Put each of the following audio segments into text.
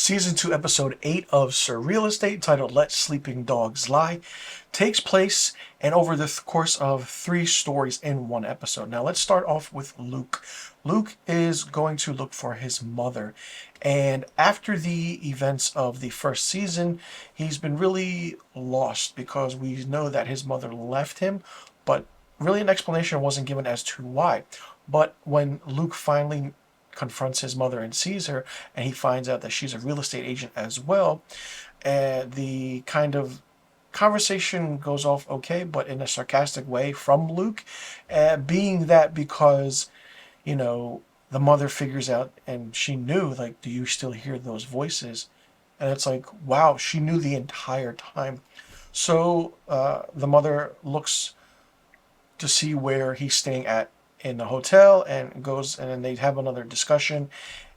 Season 2, Episode 8 of Surreal Estate, titled Let Sleeping Dogs Lie, takes place and over the course of 3 stories in one episode. Now, let's start off with Luke. Luke is going to look for his mother, and after the events of the first season, he's been really lost because we know that his mother left him, but really an explanation wasn't given as to why. But when Luke finally confronts his mother and sees her, and he finds out that she's a real estate agent as well, and the kind of conversation goes off okay, but in a sarcastic way from Luke, being that because, the mother figures out and she knew, like, do you still hear those voices? And it's like, wow, she knew the entire time. So the mother looks to see where he's staying at in the hotel and goes, and then they have another discussion,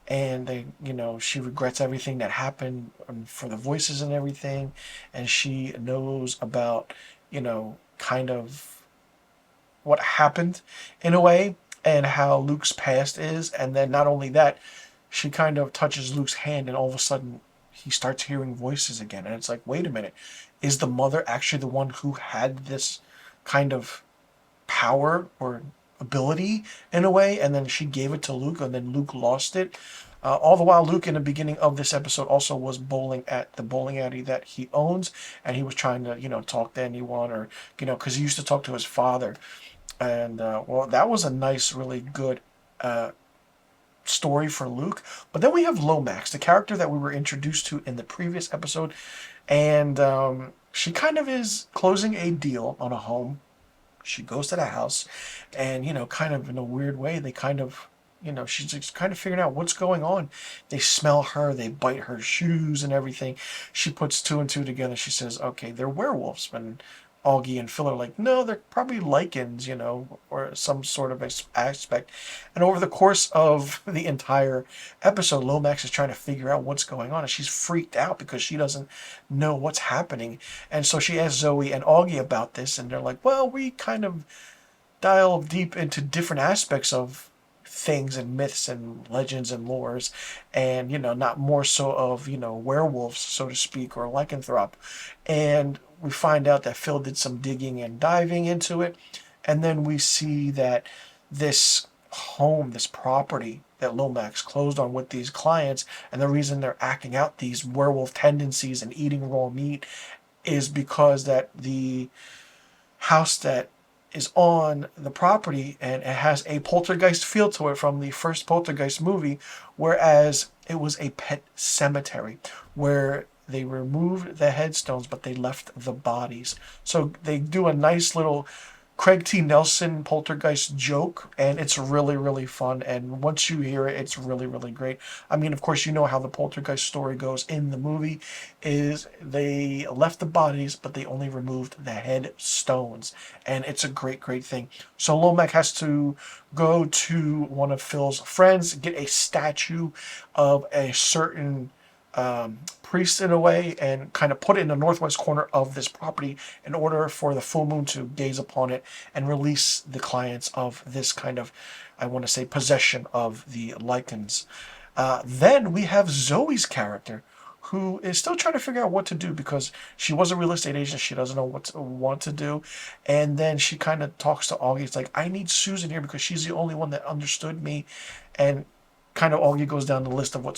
and they, she regrets everything that happened for the voices and everything, and she knows about, kind of what happened in a way and how Luke's past is. And then not only that, she kind of touches Luke's hand, and all of a sudden he starts hearing voices again, and it's like, wait a minute, is the mother actually the one who had this kind of power or ability in a way, and then she gave it to Luke, and then Luke lost it. All the while, Luke in the beginning of this episode also was bowling at the bowling alley that he owns, and he was trying to, talk to anyone, or, because he used to talk to his father. And, well, that was a nice, really good story for Luke. But then we have Lomax, the character that we were introduced to in the previous episode, and she kind of is closing a deal on a home. She goes to the house, and, kind of in a weird way, they kind of, she's just kind of figuring out what's going on. They smell her, they bite her shoes and everything. She puts 2 and 2 together. She says, okay, they're werewolves. And Augie and Phil are like, no, they're probably lichens, or some sort of aspect. And over the course of the entire episode, Lomax is trying to figure out what's going on, and she's freaked out because she doesn't know what's happening. And so she asks Zoe and Augie about this, and they're like, well, we kind of dial deep into different aspects of things and myths and legends and lores, and not more so of werewolves, so to speak, or lycanthrope. And we find out that Phil did some digging and diving into it, and then we see that this home, this property that Lomax closed on with these clients, and the reason they're acting out these werewolf tendencies and eating raw meat is because that the house that is on the property, and it has a poltergeist feel to it from the first Poltergeist movie, whereas it was a pet cemetery where they removed the headstones but they left the bodies. So they do a nice little Craig T. Nelson poltergeist joke, and it's really, really fun. And once you hear it, it's really, really great. I mean, of course, you know how the poltergeist story goes in the movie is they left the bodies, but they only removed the headstones. And it's a great, great thing. So Lomax has to go to one of Phil's friends, get a statue of a certain priest in a way, and kind of put it in the northwest corner of this property in order for the full moon to gaze upon it and release the clients of this kind of, I want to say, possession of the lichens. Then we have Zoe's character, who is still trying to figure out what to do because she was a real estate agent. She doesn't know what to do. And then she kind of talks to Augie. It's like, I need Susan here because she's the only one that understood me. And kind of Augie goes down the list of what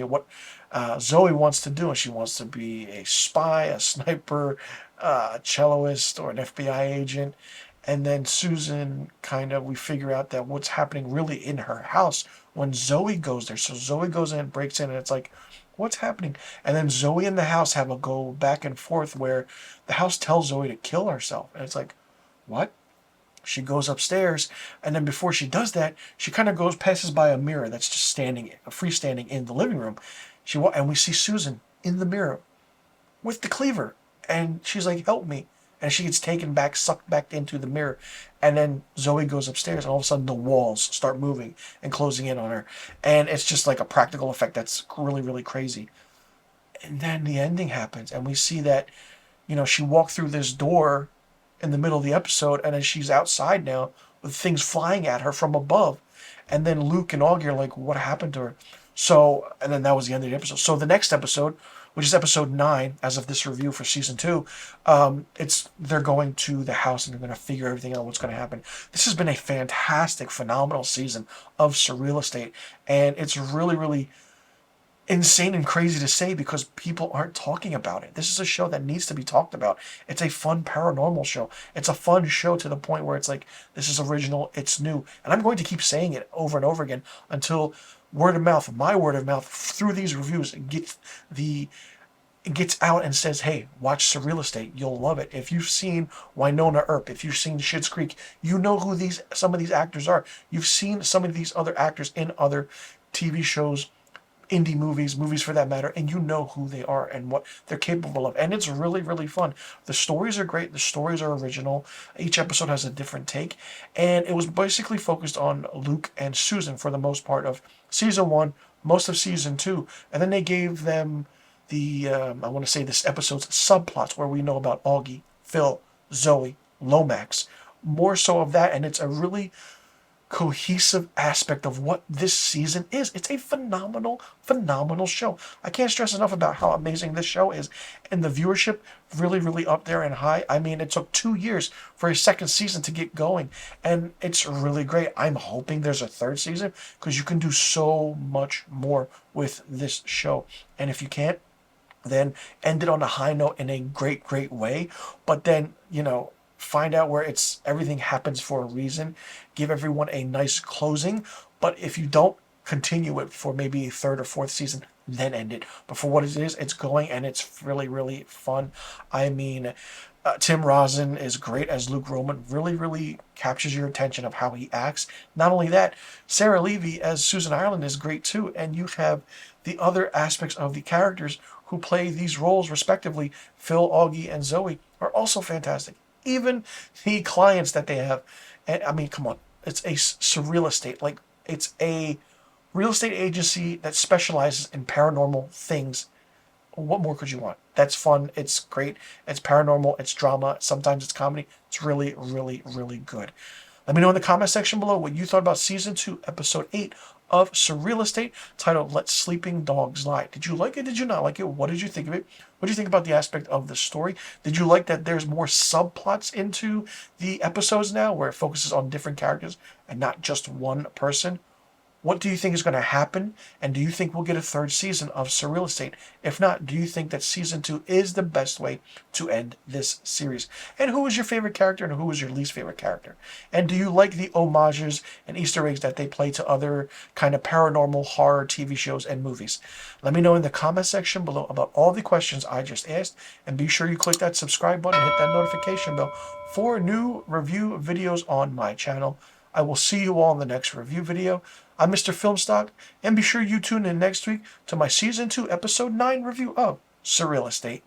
what Zoe wants to do, and she wants to be a spy, a sniper, a celloist, or an FBI agent. And then Susan we figure out that what's happening really in her house when Zoe goes there. So Zoe goes in, breaks in, and it's like, what's happening? And then Zoe and the house have a go back and forth where the house tells Zoe to kill herself, and it's like, what? She goes upstairs, and then before she does that, she kind of passes by a mirror that's just freestanding in the living room. And we see Susan in the mirror with the cleaver, and she's like, help me. And she gets sucked back into the mirror. And then Zoe goes upstairs, and all of a sudden the walls start moving and closing in on her. And it's just like a practical effect that's really, really crazy. And then the ending happens, and we see that, she walked through this door in the middle of the episode, and then she's outside now with things flying at her from above. And then Luke and Augie are like, what happened to her? So, and then that was the end of the episode. So the next episode, which is episode 9, as of this review for season 2, they're going to the house and they're going to figure everything out, what's going to happen. This has been a fantastic, phenomenal season of Surreal Estate, and it's really, really insane and crazy to say because people aren't talking about it. This is a show that needs to be talked about. It's a fun paranormal show. It's a fun show to the point where it's like, this is original, it's new. And I'm going to keep saying it over and over again until word of mouth, my word of mouth through these reviews gets out and says, hey, watch Surreal Estate. You'll love it. If you've seen Winona Earp, if you've seen Schitt's Creek, you know who some of these actors are. You've seen some of these other actors in other TV shows, indie movies for that matter, and you know who they are and what they're capable of. And it's really, really fun. The stories are great. The stories are original. Each episode has a different take. And it was basically focused on Luke and Susan for the most part of season 1, most of season 2. And then they gave them the, I want to say this episode's subplots where we know about Augie, Phil, Zoe, Lomax. More so of that, and it's a really cohesive aspect of what this season is. It's a phenomenal, phenomenal show. I can't stress enough about how amazing this show is. And the viewership really, really up there and high. I mean, it took 2 years for a second season to get going. And it's really great. I'm hoping there's a third season because you can do so much more with this show. And if you can't, then end it on a high note in a great, great way. But then, find out where everything happens for a reason. Give everyone a nice closing. But if you don't, continue it for maybe a third or fourth season, then end it. But for what it is, it's going and it's really, really fun. I mean, Tim Rosen is great as Luke Roman. Really, really captures your attention of how he acts. Not only that, Sarah Levy as Susan Ireland is great too. And you have the other aspects of the characters who play these roles respectively. Phil, Augie, and Zoe are also fantastic. Even the clients that they have. And I mean, come on. It's a Surreal Estate. Like, it's a real estate agency that specializes in paranormal things. What more could you want? That's fun. It's great. It's paranormal. It's drama. Sometimes it's comedy. It's really, really, really good. Let me know in the comment section below what you thought about Season 2, Episode 8 of Surreal Estate, titled Let Sleeping Dogs Lie. Did you like it? Did you not like it? What did you think of it? What do you think about the aspect of the story? Did you like that there's more subplots into the episodes now where it focuses on different characters and not just one person? What do you think is going to happen? And do you think we'll get a third season of Surreal Estate? If not, do you think that season 2 is the best way to end this series? And who was your favorite character and who was your least favorite character? And do you like the homages and Easter eggs that they play to other kind of paranormal horror TV shows and movies? Let me know in the comment section below about all the questions I just asked. And be sure you click that subscribe button and hit that notification bell for new review videos on my channel. I will see you all in the next review video. I'm Mr. Filmstock, and be sure you tune in next week to my Season 2, Episode 9 review of Surreal Estate.